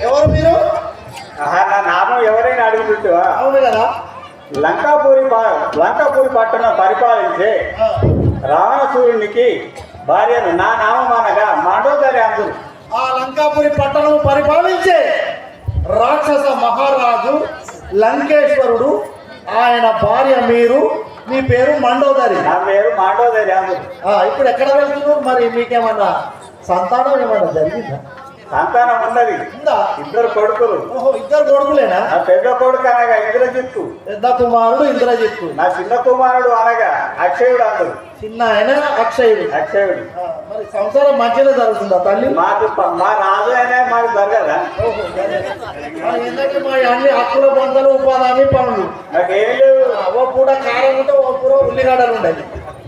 ఎవరు మీరు? నా నామం ఎవరైనా అడుగుతుంటా? అవును కదా. లంకాపూరి పట్టణం పరిపాలించే రావణసూరునికి భార్యను నా నామం అనగా మండోదరి అందరు. ఆ లంకాపురి పట్టణం పరిపాలించే రాక్షస మహారాజు లంకేశ్వరుడు, ఆయన భార్య మీరు. మీ పేరు మండోదరి. నా పేరు మండోదరి అందరు. ఇప్పుడు ఎక్కడ వెళ్తున్నారు? మరి మీకేమన్నా సంతానం ఏమన్నా జరిగిందా? సంతానం ఉన్నది, ఇద్దరు కొడుకులు. ఓహో, ఇద్దరు కొడుకులేనా? నా పెద్ద కొడుకు అనగా ఇంద్రజిత్తు, పెద్ద కుమారుడు ఇంద్రజిత్తు. నా చిన్న కుమారుడు అనగా అక్షయుడు అందరు. చిన్న ఆయన అక్షయుడు. మరి సంసారం మంచిగా జరుగుతుందా తల్లి? మా రాజు అయినా మాకు జరగదా? ఎందుకంటే మా అన్ని హక్కుల బంధాలు ఉపాధి పనులు నాకేం లేవు. ఓ పూట కారం ఉంటే ఓ పూర ఉల్లిగడ్డలు ఉండేది.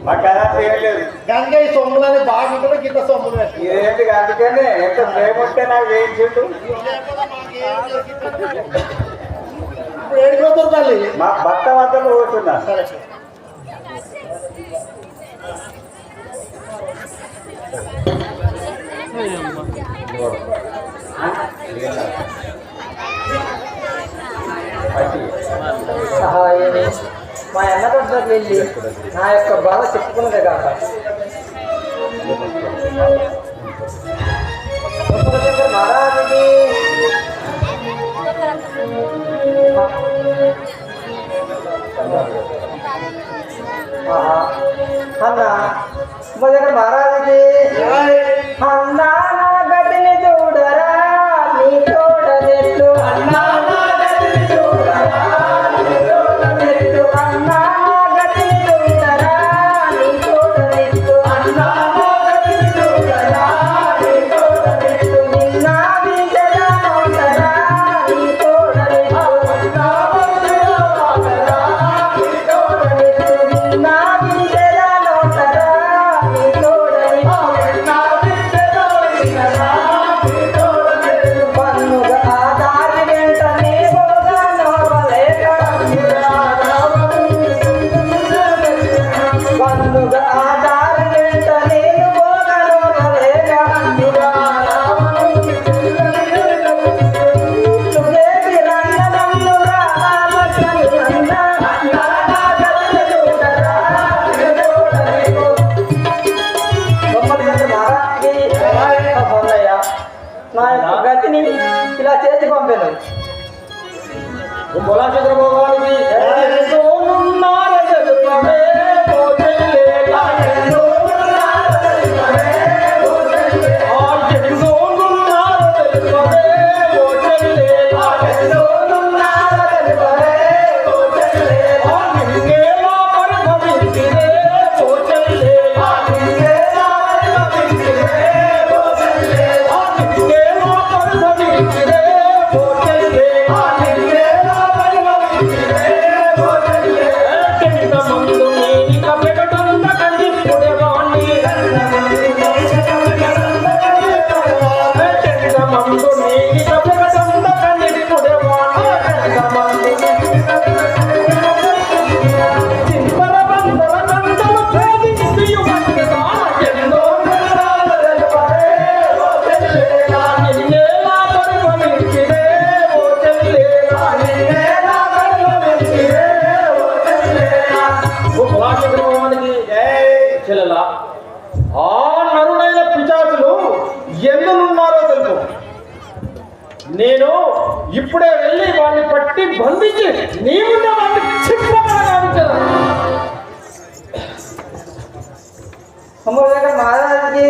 మాకు అలా ఏం లేదు. గంగయ్య సొమ్ములని బాగుంటుంది, గిట్ట సొమ్ములు. ఇదేంటి? అందుకనే ఎంత ప్రేమ ఉంటే నాకు వేయించిండు. ఇప్పుడు ఏడిపోతుంది తల్లి? మా భర్త వద్ద పోతున్నా. సరే సహాయమే మా అన్న దగ్గరికి వెళ్ళి నా యొక్క బాధ చెప్పుకున్నదే కాక మహారాజుకి అన్నా మా దగ్గర మహారాజుకి అన్నా నా గతిని చూడరా నీ చూడదెట్టు. అన్నా నా యొక్క గతిని ఇలా చేసి పంపాను. బోలా చంద్రబాబు ఆ నరుడైన పిశాచులు ఎందున్నారో తెలుసు. నేను ఇప్పుడే వెళ్ళి వాడిని పట్టి బంధించి నీ ముందే వాడిని చిత్రంగా గావించాను. మహారాజుకి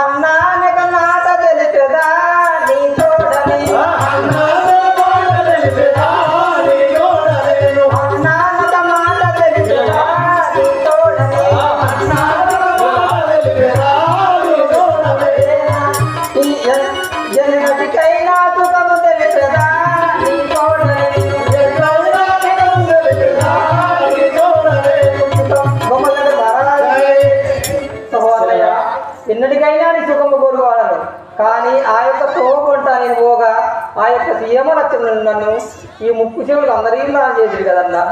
అన్నానక మాట తెలుసుదా నీ చూడని. ఎన్నటికైనా నీ సుఖము కోరువాడను, కానీ ఆ యొక్క తోగుంట నేను పోగా ఆ యొక్క సీఎమ లక్ష్యం నన్ను ఈ ముక్కు చెవులు అందరికీ నా చేసింది కదన్నా.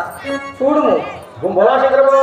చూడుము బోలా చంద్రబాబు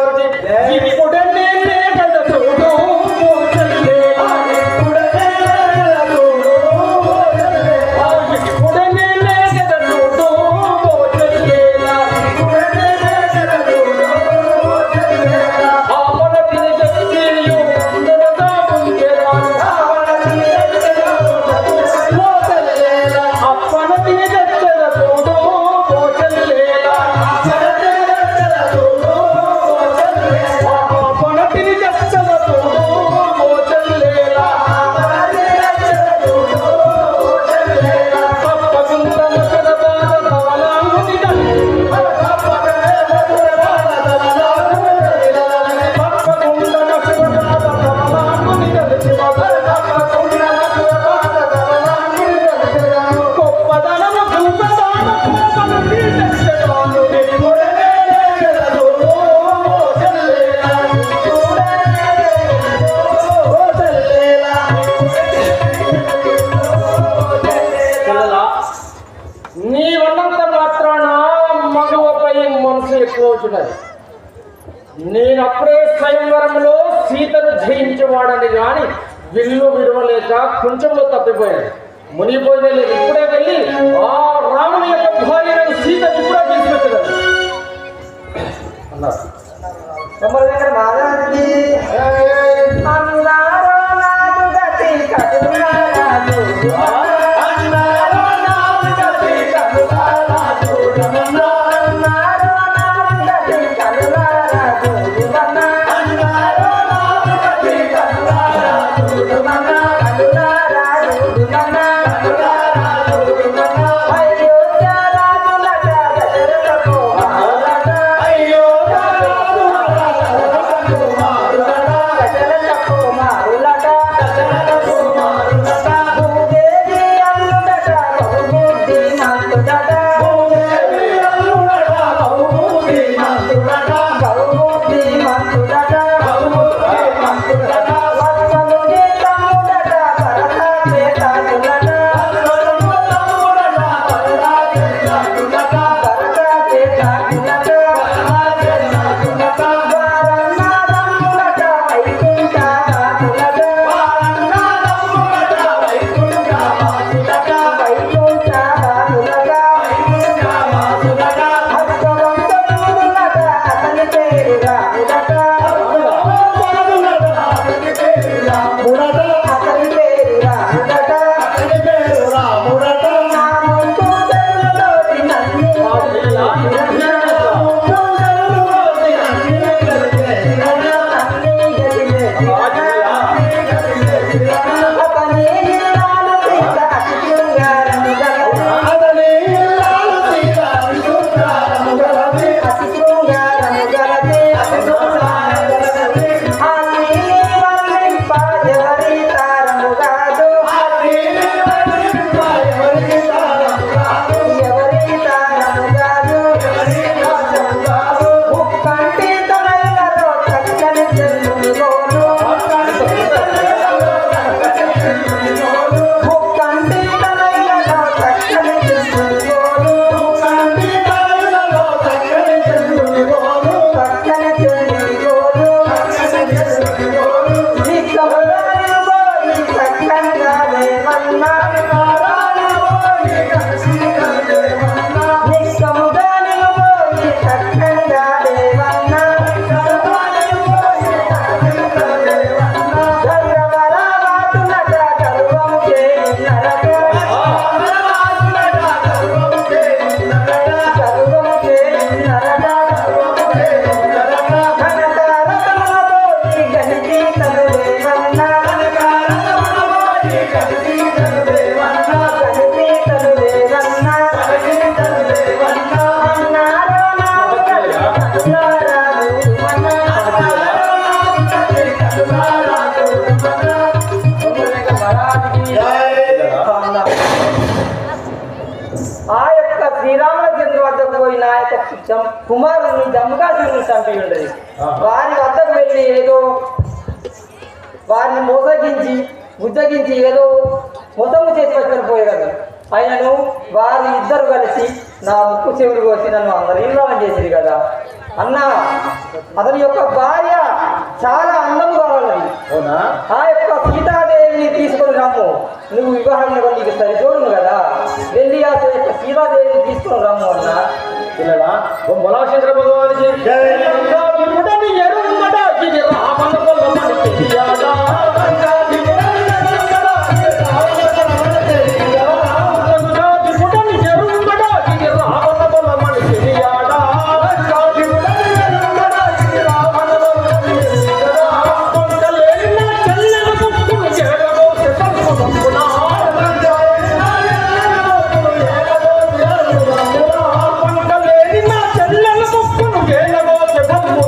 నీ ఉన్నంత మాత్రాన మగవపై మనసు ఎక్కువ అవుతున్నది. నేనప్పుడే స్వయంవరంలో సీతను జయించేవాడని గాని విల్లు విడవలేక కొంచెంలో తప్పిపోయాడు. మునిగిపోయిన లేదు. ఇప్పుడే వెళ్ళి ఆ రాముని యొక్క భార్యను సీతను ఇప్పుడే తీసుకొచ్చాడు అన్నారు. తమ్ముడు దగ్గర మాదానికి అన్నారో నాదు గతి కటులా రాజు అన్నారో నాదు గతి కటులా రాజు అన్నారో నాదు గతి కటులా రాజు అన్నారో నాదు గతి కటులా రాజు కటులా రాజు కటులా రాజు అయోధ్య రాజులట దశరథకు మారులట అయోధ్య దశరథకు మారులట భూదేవి అల్లుడట బహుబుద్ధి మంతుడట బహుబుద్ధి మంతుడట వత్సలుని తమ్ముడట భరత చేతాజులట భరత చేతాజులట వారన్నాదమ్ములట వైకుంఠ రాజులట వైకుంఠ రాజులట హస్తవంశములట అతని పేరు రాములట అతని పేరు రాములట నా ముందు చెరువులోని నన్ను అతని ఇల్లాలు సీత అతి శృంగారము గలది అతి శృంగారము గలది ఆ నీలి వర్ణింప ఎవరి తారము కాదు ఎవరి తారము కాదు ముక్కంటి తనయులలో చక్కని చెల్లుని గోను ముక్కంటి తనయులలో చక్కని చెల్లుని గోను చక్కని చెల్లుని గోను నిక్కముదాని పోయి చక్కగా దేవన్నా నిక్కముదాని పోయి చక్కగా దేవన్నా గర్వరావాతులట గర్వము చేయున్నరట గర్వము చేయున్నరట ఘనతారతములతోటి గణితీతలు దేవన్నా గణితీతలు దేవన్నా అన్నారో నాదు గతి కటులా రాజు ఆ యొక్క శ్రీరామచంద్ర వద్దకు పోయిన ఆ యొక్క కుమారుని జమ్ముకాసుని చంపి ఉండేది. వారి వద్దకు వెళ్ళి ఏదో వారిని మోసగించి బుద్ధగించి ఏదో మొత్తము చేసి పట్టుకొని పోయేదాన్ని. ఆయనను వారు ఇద్దరు కలిసి నా ముక్కు చెవులు కోసి నన్ను అందరు ఇల్లాలని చేసేది కదా అన్న. అతని యొక్క భార్య చాలా అందం కావాలని అవునా? ఆ యొక్క సీతాదేవిని తీసుకొని రమ్ము, నువ్వు వివాహంలో నీకు సరిచూడును కదా, వెళ్ళి ఆ యొక్క సీతాదేవిని తీసుకొని రమ్ము అన్న. పిల్లలా బొమ్మలాశేశ్వర భగవానికి ఇప్పుడని ఎరుమడ ఇది రామన పొల్లమని తెలియాలా ఇప్పుడని ఎరుమడ ఇది రామన పొల్లమని తెలియాలా కొండలేని నా చెల్లెల ముక్కును చేరబోతే తప్పున కొండలేని నా చెల్లెల ముక్కును చేరబోతే తప్పున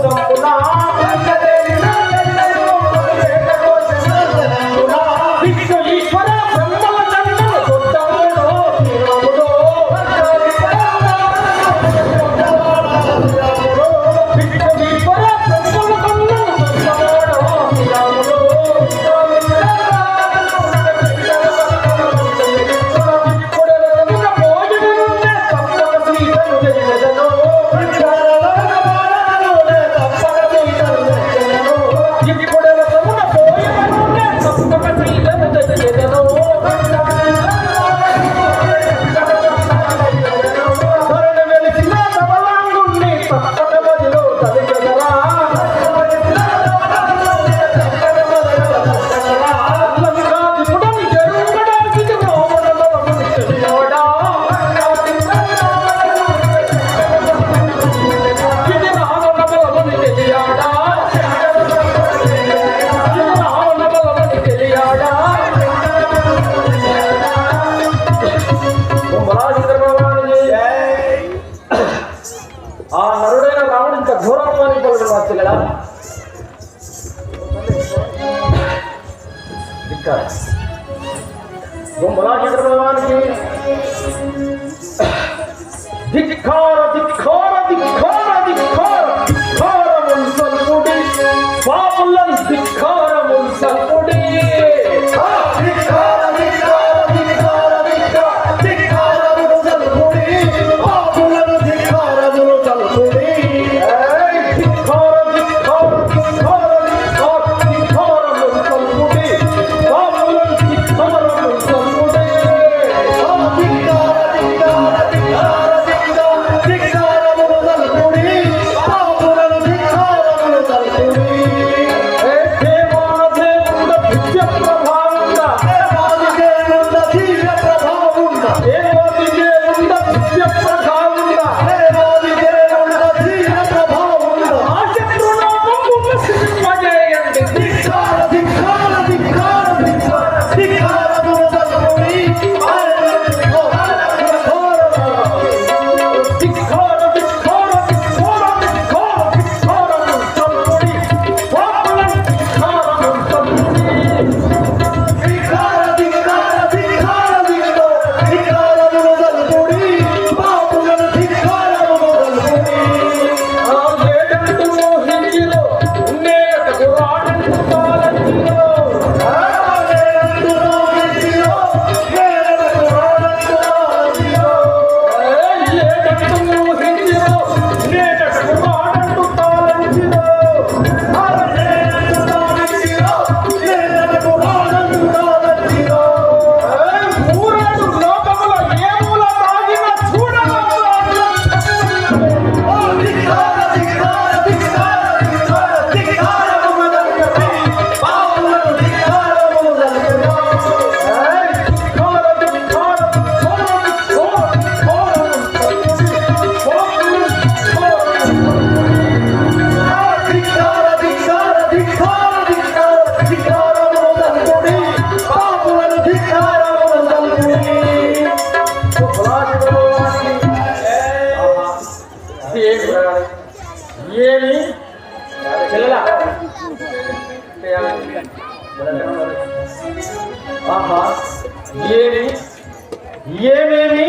ఏమేమి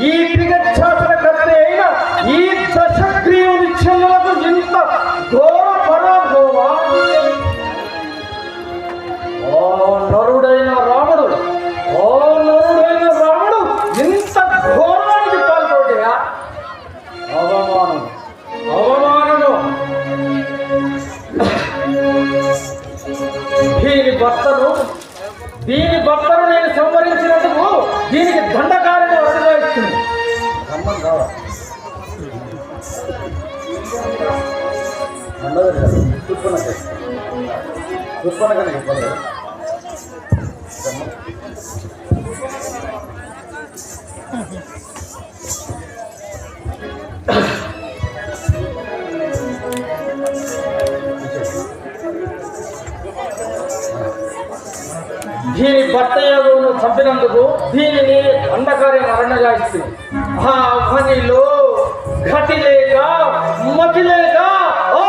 ఈ క్రిగచ్ఛాసన కర్త అయిన ఈ దశగ్రీవుని చెల్లెలకు ఇంత ఘోర పరాభవమా? ఓ నరుడైన రాముడు ఇంత ఘోరానికి పాల్పడ్డా? అవమానము దీని భర్తను నేను సంవరించినందుకు దీనికి దండకాలను అనుభవిస్తుంది. దీని భర్త యాదవును చంపినందుకు దీనిని అంధకార్యం అరణ్యగాయిస్తుంది. ఆ పనిలో గతి లేక మతి లేక ఆ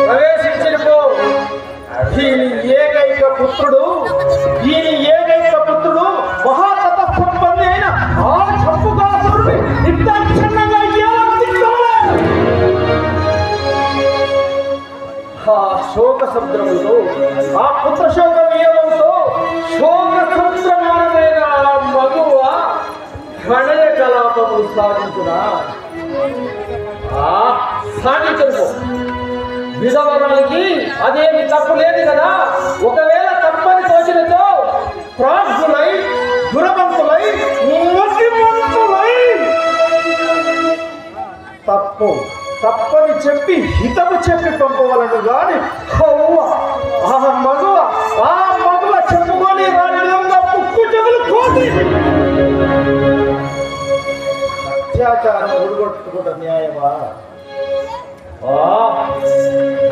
ప్రవేశించిపో. దీని ఏకైక పుత్రుడు మహాతపస్సంపన్నుడు అయిన ఆ చంపుకాసురుడిని నిర్దాక్షిణ్యంగా ఆ శోక సముద్రముతో ఆ పుత్ర శోక వియోగంతో శోక సముద్రమానమైన ఆ మగువ ప్రణయ కలాపములు సాగించునా సాగించను. విధవరానికి అదేమి తప్పు లేదు కదా. ఒకవేళ తప్పని తోచినతో ప్రాజ్ఞులై గుణవంతులై తప్పని చెప్పి హితము చెప్పి పంపవలను గాని ఆ మగువ చెప్పుకొని రాని విధంగా పుక్కు చెవులు కోసి అత్యాచారం ఉడగొట్టుకుంట న్యాయమా?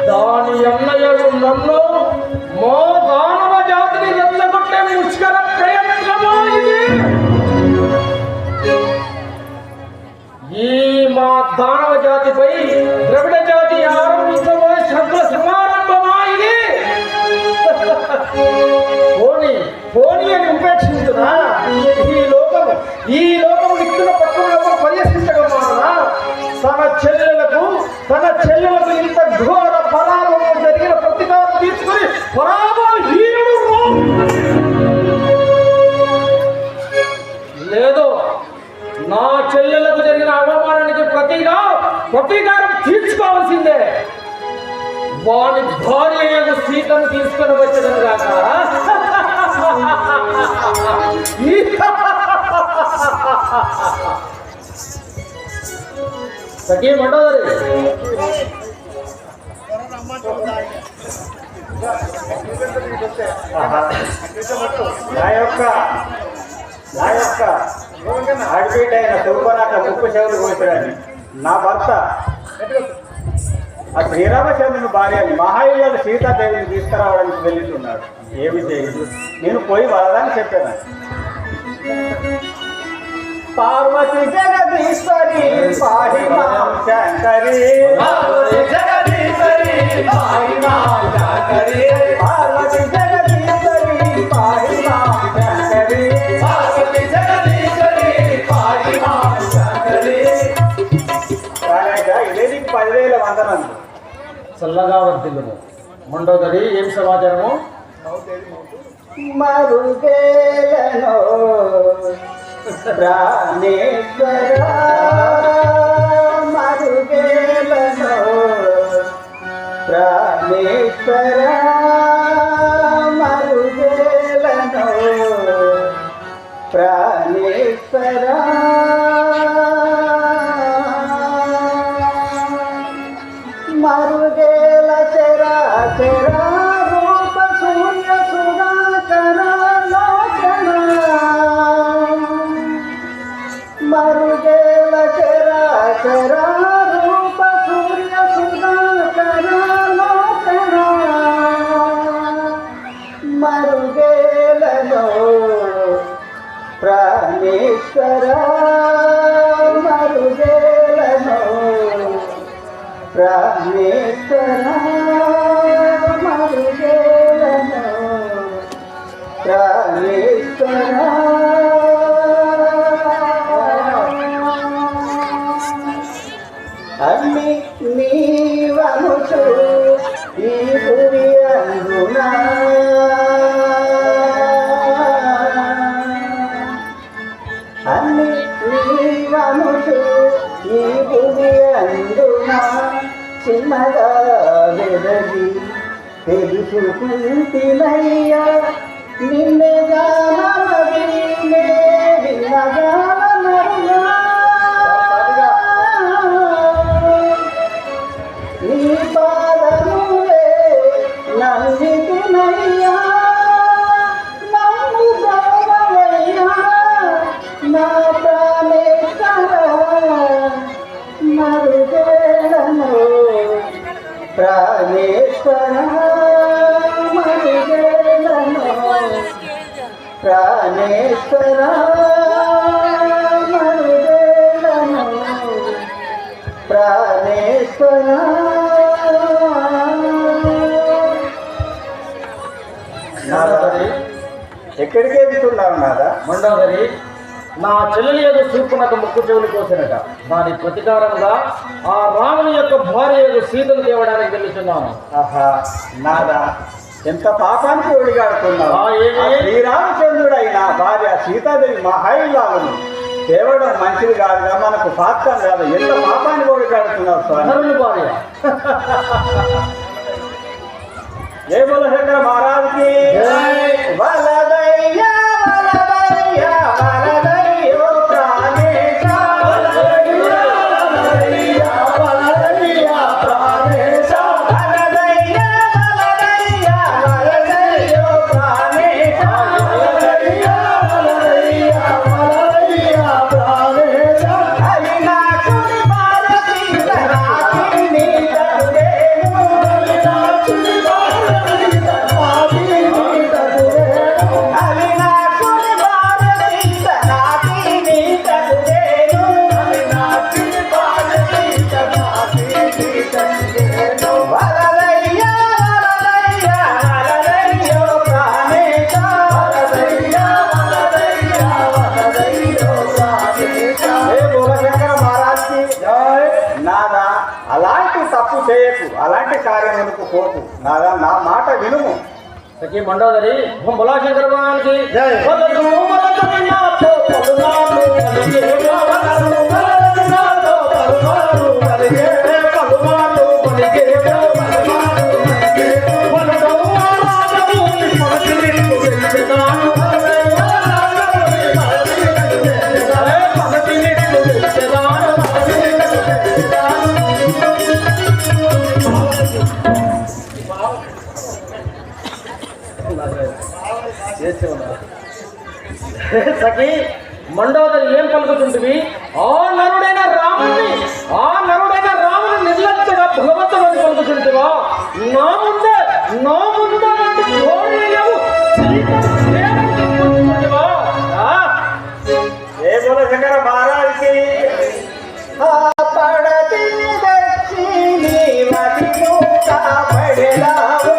దాని అన్నయ్యలు నన్ను మా దానవ జాతిని రెచ్చగొట్టే ముష్కర ప్రయత్నమా ఇది? ఈ మా దానవ జాతిపై ద్రవిడ జాతి ఆరంభించబోయే శత్రు సమారంభమా ఇది? పోనీ అని ఉపేక్షించునా? ఈ లోకము నిక్కుల పట్టుకున్నప్పుడు పర్యటించగలనా? తన చెల్లెలకు ఇంత ఘోర పరాభవం జరిగిన ప్రతికారం తీసుకుని పరాభవహీనుడు లేదు. నా చెల్లెలకు జరిగిన అవమానానికి ప్రతీకారం తీర్చుకోవాల్సిందే. వాని భార్య సీతను తీసుకొని వచ్చేదని కాక సఖీమంటారు. అడ్మిట్ అయిన తురుపనాట ముప్పు చెవులు కోసాడని నా భర్త ఆ శ్రీరామచంద్రుని భార్య మహాయులు సీతాదేవిని తీసుకురావడానికి వెళ్ళిస్తున్నాడు. ఏమి చేయదు, నేను పోయి వరదని చెప్పాను. పార్వతి జగదీశ్వరి పాహి మాం శంకరి, పార్వతి జగదీశ్వరి పాహి మాం శంకరి, పార్వతి జగదీశ్వరి పాహి మాం శంకరి, పార్వతి జగదీశ్వరి పాహి మాం శంకరి. ఇదే నీకు 10,000 వందనాలు. చల్లగా వర్తిల్లుము. మండోదరి ఏం సమాచారము? మరుగేలను ప్రాణేశ్వర, మరుగేలను ప్రాణేశ్వర, మరుగేలను ప్రాణేశ్వర, మరుగేల చరాచర రూప శూన్య సుధాకర లోచన, మరుగేల చరాచర రూప సూర్య సుధాకర లోచన, మరుగేలలో ప్రాణేశ్వర, మరుగేలలో ప్రాణేశ్వర, మరుగే ప్రాణేశ్వరా అన్ని నీవనుచు ఈ భూమి అందునా అన్ని నీవనుచు ఈ భూమి అందునా చిన్నగా వెదగి తెలుసుకుంటినయ్యా నిన్నే గానమది విన్నగానమరుగా నీ పాదములే నమ్మితినయ్యా నమ్ము గౌరవయ్యా నా ప్రాణేశ్వర మరుగేడను ప్రాణేశ్వర మరుగేడను ప్రాణేశ్వర మరుగేడను ప్రాణేశ్వర నారదరి, ఎక్కడికి వెళ్తున్నారు నాదా? మండోదరి, నా చెల్లెలి యొక్క శూర్పణఖ ముక్కు చెవులు కోసినట. దాని ప్రతీకారంగా ఆ రాముని యొక్క భార్య యొక్క సీతను తేవడానికి వెళ్తున్నాను. ఆహా నాదా, ఎంత పాపానికి ఒడిగాడుతున్నావు. ఆ, ఏమి? శ్రీరామచంద్రుడైన భార్య సీతాదేవి మహాయిల్లాలను తేవడం మంచిది కాదుగా, మనకు పాత్రం కాదు. ఎంత పాపానికి ఒడిగాడుతున్నావు స్వామి. ధనుని భార్య జై బోలశంకర మహారాజుకి జై. వలదయ్యా వలదయ్యా వలదయ్యో ప్రాణేశ వలదయ్యా వలదయ్యా వలదయ్యా ప్రాణేశ వలదయ్యా వలదయ్యా వలదయ్యో ప్రాణేశ వలదయ్యా వలదయ్యా వలదయ్యా ప్రాణేశ అది నా చుడి భారతి నాకి నీ తరువేను అది నా చుడి నాదా అలాంటి తప్పు చేయకు, అలాంటి కార్యములకు పోకు నాదా, నా మాట వినుము. సఖీ మండోదరి, బొలాశంకర భగవానికి జై. సఖీ మండోదరి ఏం పలుకుతుంటివి? ఆ నరుడైన రాముని నిర్లక్ష్యగా భగవంతుడు అని పలుకుతుంటివా? నా ముందే నుండి ధోరణియు సీతను ప్రేమతో పలుకుతుంటివా? ఏ బోలశంకర మహారాజుకి పడతిని దక్షి నీవతి కాపడెదావు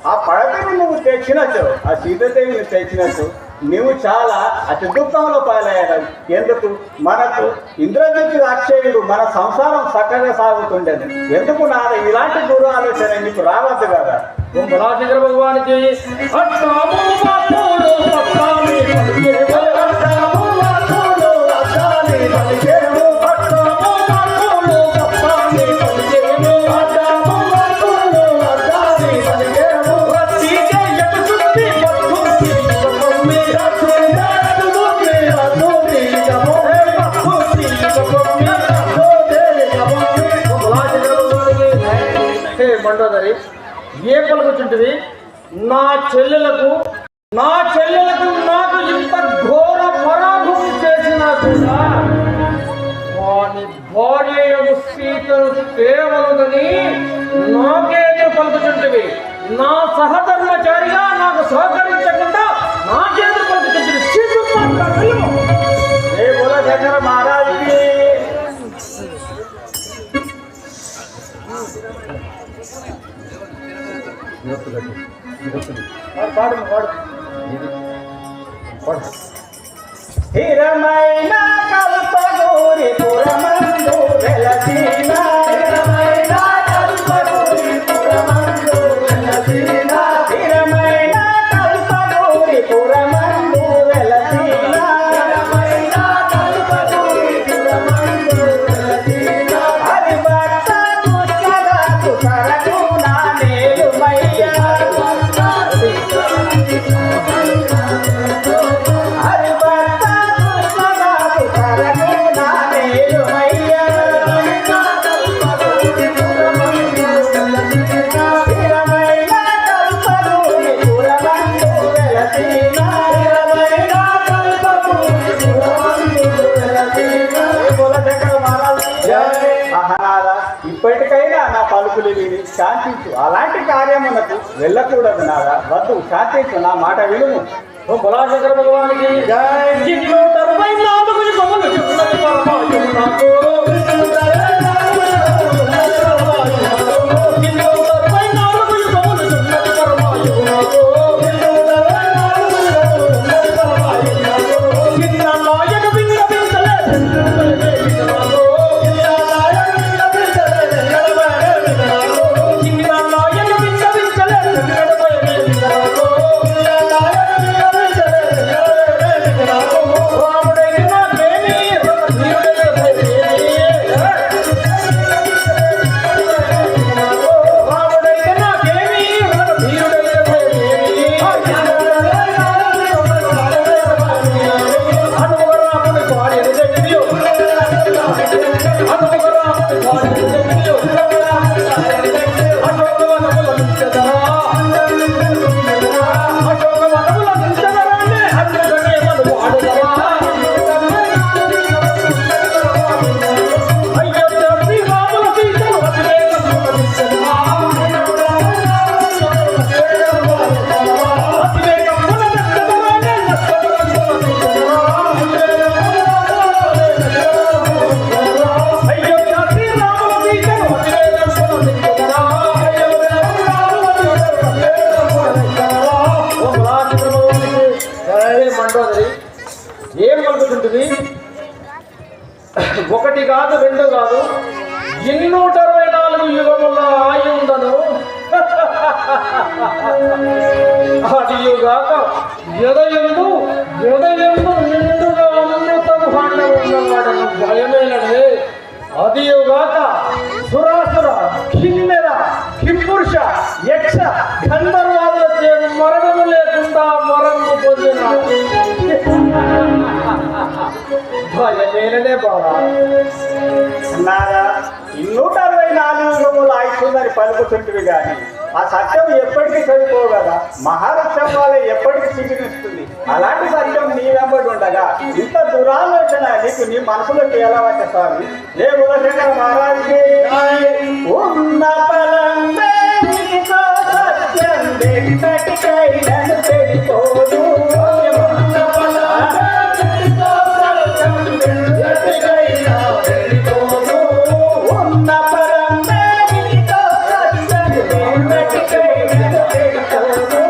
ఆ పడతని నువ్వు తెచ్చినట్టు, ఆ సీతాదేవిని తెచ్చినట్టు నువ్వు చాలా అతి దుఃఖంలో పాలయ్యాడు. ఎందుకు? మనకు ఇంద్రజిత్తు అక్షయుడు మన సంసారం చక్కగా సాగుతుండేది. ఎందుకు నాద ఇలాంటి దూర ఆలోచన నీకు రావద్దు కదా. బొలాశంకర భగవానికి సీతే మండోదరి ఏ పలుకుచుంటివి? నా చెల్లెలకు నాకు ఇంత ఘోర పరాభవం చేసినా కూడా వాని భార్య సీతను తేవలదని నాకేదో పలుకుచుంటివి. నా సహధర్మచారిగా నాకు సహకరించకుండా నాకేదో పలుకుచుంటివి. చీకు మాట్లాడు. ఏ కులశేఖర మహారాజుకి స్థిరమైన కల్పగూరి పురమందు వెలసిన స్థిరమైన కల్పగూరి పురమందు వెలసిన స్థిరమైన కల్పగూరి పురమందు వెలసిన స్థిరమైన కల్పగూరి పురమందు వెలసిన హరిభక్త పుష్కరకు సరకు నా నేలుమయ్య ఇప్పటికైనా నా పలుకులు విని శాంతించు. అలాంటి కార్యమునకు వెళ్ళకూడదు నాదా. వద్దు, శాంతించు, నా మాట వినుము. ఓ బలాశంకర భగవానికి జై. 164 కొమ్మలు చెప్పున్నది పరమాత్మ నాకు. 164 కొమ్మలు చెప్పున్నది పరమాత్మ నాకు. కింద నాయక వింగవించలే నాకు. ఏం పలుకుతుంటుంది? ఒకటి కాదు, రెండు కాదు, 264 యుగముల ఆయుందను అదియుగాక ఎదయందు నిండుగా అమృత భాండం ఉన్నవాడను భయమేనడే. అదియుగాక సురాసుర కిన్నెర కింపురుష యక్ష గంధర్వాదులచే మరణము లేకుండా మరణము పొందిన భయమేననే బాబా. అన్నారా 264 యుగములు ఆయుస్తుందని పలుకుతుంటివి కానీ ఆ సత్యం ఎప్పటికీ చనిపోవు కదా. మహావృక్షం వల్ల ఎప్పటికీ చిగురిస్తుంది. అలాంటి సత్యం నీ వెంబడి ఉండగా ఇంత దురాలోచన నీకు నీ మనసులోకి ఎలా వచ్చే స్వామి? ఏ కులశేఖర మహారాజుకి ఉన్న పలంబే నీతో సత్యం వెంటటికైనను చెడిపోదు. ఉన్న పలంబే నీతో సత్యం వెంటటికైనా చెడిపోదు. ఉన్న పలంబే నీతో సత్యం వెంటటికైనను చెడిపోదు.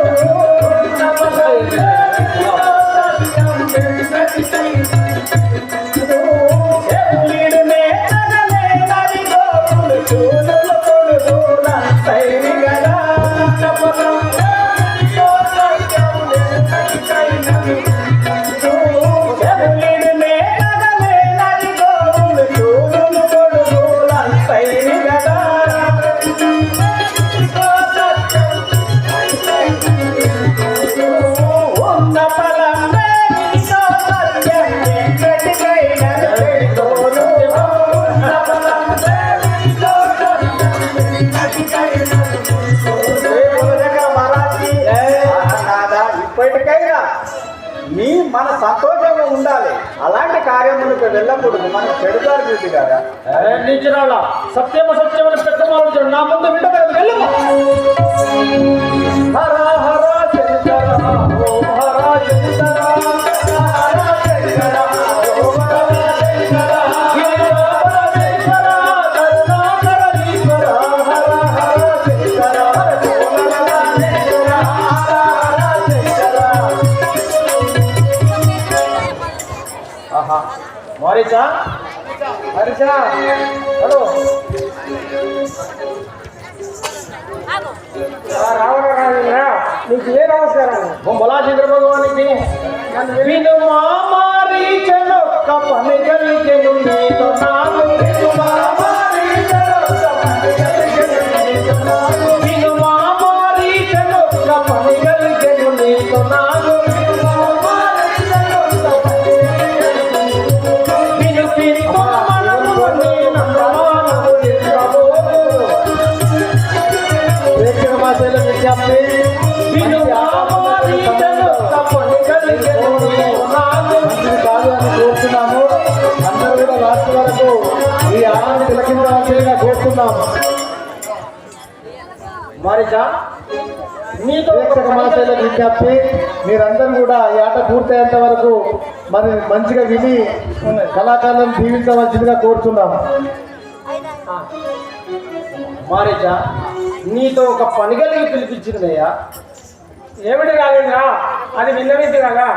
ఉన్న పలంబే నీతో సత్యం వెంటటికైనా చూడు మన సంతోషంగా ఉండాలి. అలాంటి కార్యములకు వెళ్ళకూడదు. మనం చెడుదారు చూసి కదా. నిజరాల సత్యమ సత్యమని పెద్దమాలు నా ముందు వింటలేదు. వెళ్ళమ్మా. హర హర శంకర ఓం హర శంకర హర శంకర ఓం హర శంకర గిరిజాపరమేశ్వర కరుణాకర ఈశ్వర హర హర శంకర ఓం హర శంకర హర హర శంకర. ఆహా మారీచా హరిచా హలో రావణ నీకు ఏ నమస్కారం. బొమ్మలా చంద్ర భగవానికి విను మారీచనొక్క పని కలిగెను నీతో నాకు విను మారీచనొక్క పని కలిగెను నీతో నాకు విను పిరితో మనము నేనమానము నిత్యము ప్రేక్షక భాషలో విజ్ఞప్తి విను మారీచనొక్క పని కలిగెను నీతో నాకు కాదు అని కోరుతున్నాము. అందరూ కూడా లాస్ట్ వరకు ఈ ఆనంద తిలకించవలసిందిగా కోరుతున్నాము. మారీచా నీతో ప్రేక్షక మాసైల విజ్ఞప్తి, మీరందరూ కూడా ఈ ఆట పూర్తయ్యేంత వరకు మరి మంచిగా విని కళాకారులను దీవించవలసిందిగా కోరుతున్నాము. మారీచా నీతో ఒక పని కలిగి పిలిపించిందయ్యా. ఏమిటి కాలేదా అది విన్నవించి కదా.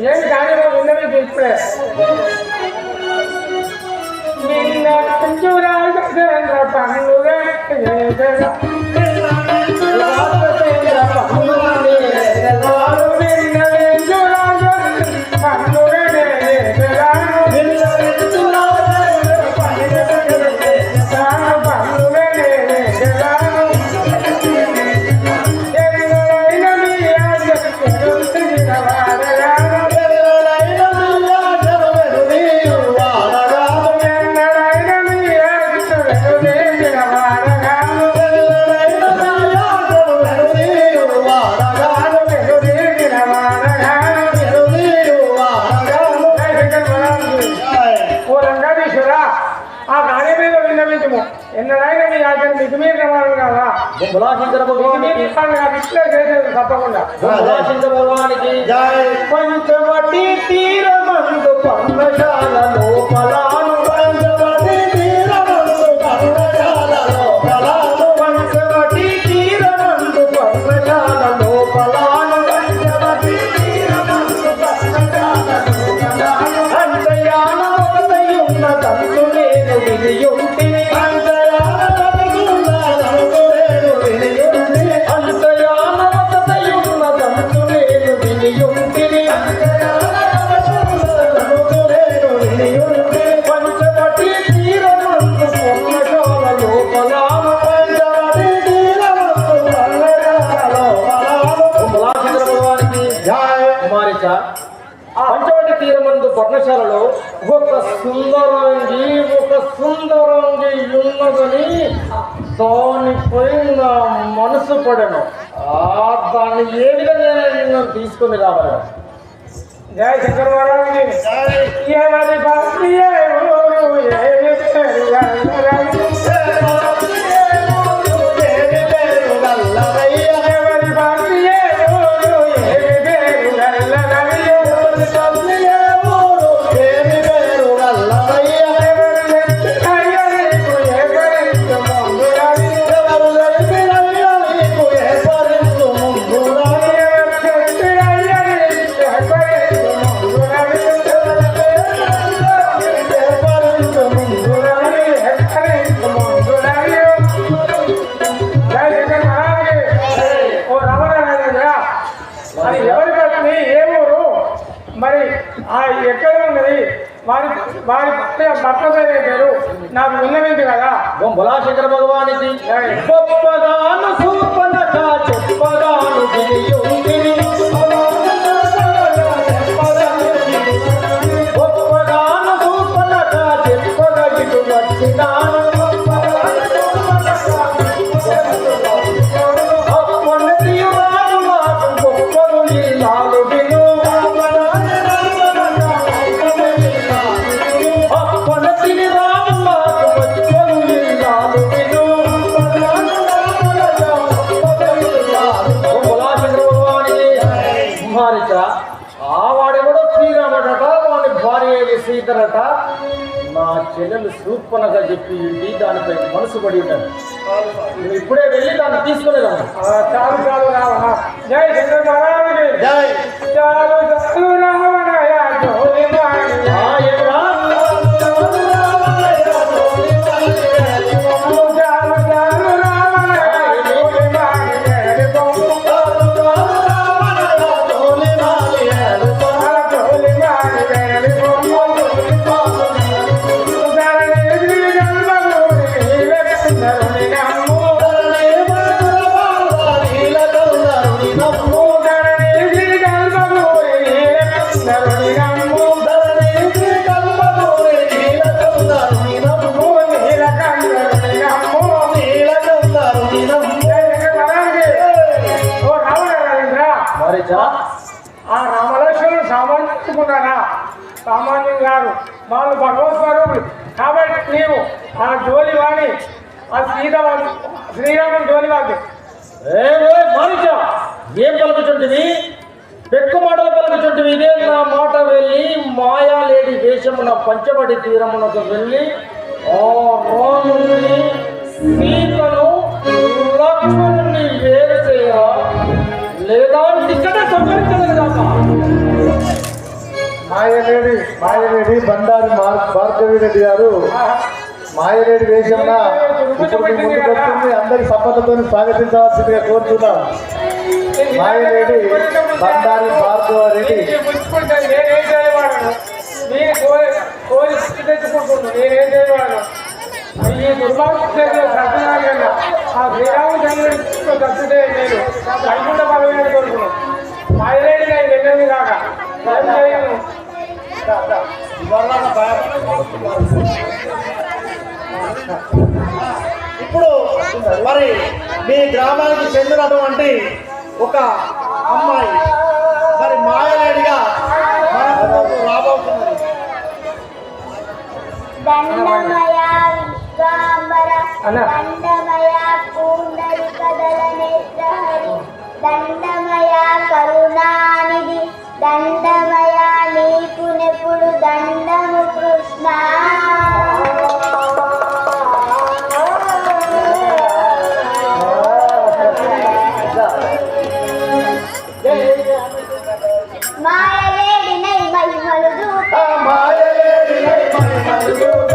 ఏమి కానీ విన్నవించి ఇప్పుడే నిన్న కుంజురాజేంద్ర పండుగ ఎన్నడైనా మీ ఆజ్ఞ మీకు మీరు రవాణా కాదా. బులాశంకర భగవానికి ఇట్లే చేసేది తప్పకుండా. బులాశంకర భగవానికి పంచవటి తీరమందు పర్ణశాల లోపలాను పంచవటి తీరమందు పర్ణశాల లోపలాను పంచవటి తీరమందు పర్ణశాల లోపలాను పంచవటి తీరమందు పర్ణశాల లోపలాను అంతయాన ఒకటయున్న తంతు నేను వినియుంటి పంచవటి తీరమందు పర్ణశాలలో ఒక సుందరాంగి ఉన్నదని దానిపై నా మనసు పడను. దాన్ని ఏ విధంగా నేను తీసుకొని రావాలి. జయ శంకర మహారాజుకి ఎవరి భక్తి ఎక్కడ ఉన్నది వారి వారి భర్త పేరు నాకు విన్నవింది కదా. బులాశంకర భగవానికి గొప్పగాను సూపనక చెప్పగాను గొప్పగాను సూపనక చెప్పగలిటు వచ్చినాను గొప్పలు చెల్లెలు సూపనగా చెప్పి దానిపై మనసు పడి ఉంటాను. నువ్వు ఇప్పుడే వెళ్ళి దాన్ని తీసుకుని రాను. చాలు చాలు రావణ జై శంకర మహారాజుకి జై. చాలు చాలు రావణయ జోలి మాణిక్య. చాలు చాలు రావణయ జోలి మాణిక్య. జోలి ఆ రామలక్ష్మణుడు సామాన్యుకున్నారా? సామాన్యం గారు వాళ్ళు భగవత్ స్వరూపుడు కాబట్టి నీవు ఆ జోలి వాణి ఆ శ్రీరాముడు జోలి వాడి మారిచా ఏం పలుకుచుంటివి? పెక్కు మాటలు పలుకుచుంటివి. ఇదే నా మాట వెళ్ళి మాయాలేడి వేషమున పంచబడి తీరమునకు వెళ్ళి ఆ రాముని సీతను లక్ష్మణుని వేరు చేయ లేదా ఇక్కడే సంహరించలేదు కాక. మాయలేడి బండారి భార్గవి రెడ్డి గారు మాయలేడి వేషంలో ఇప్పుడు మీ ముందుకు వస్తుంది. అందరి సభలతో స్వాగతించవలసిందిగా కోరుతున్నాం. మాయలేడి బండారి భార్గవ రెడ్డి. నేనేం చేయవాడను? నేను కోరి తెచ్చుకుంటున్నాను. నేనేం చేయవాడను? ఈ దుర్మార్గం సత్యనారాయణ ఆ శ్రీరామచంద్రుడు తప్పితే నేను వైకుంఠ పదవిని కోరుకున్నాను. మాయలేడి నేను వెళ్ళేది కాక చేయను. ఇప్పుడు మరి మీ గ్రామానికి చెందినటువంటి ఒక అమ్మాయి మరి మాయలేడిగా రాబోతున్నది. దండమయ విశ్వాంబర దండమయ పూండలికదల నేత్రహరి దండమయ కరుణానిధి దండమయ నీకు నెప్పుడు దండము కృష్ణ. మాయలేడినై మహిమలు చూప మాయలేడినై మహిమలు చూప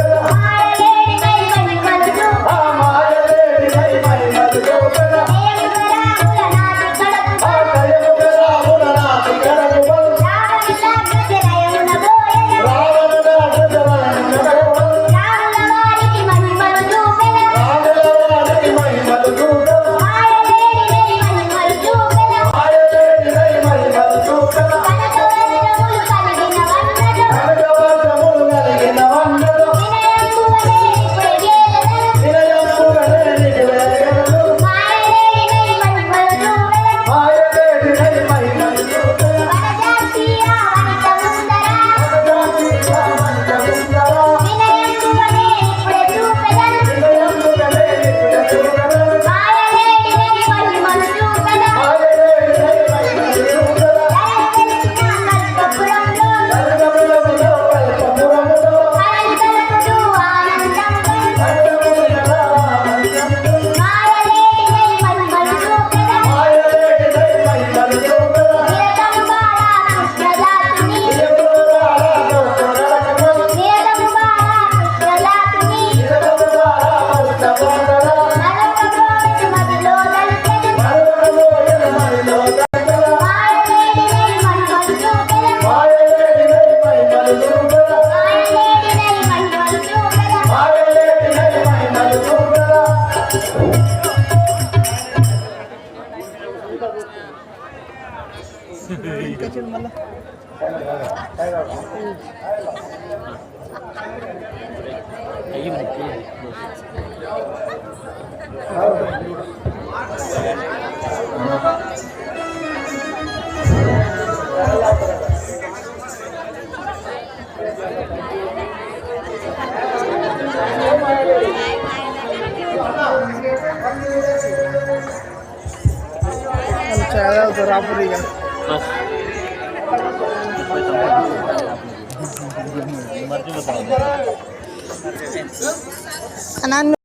నన్ను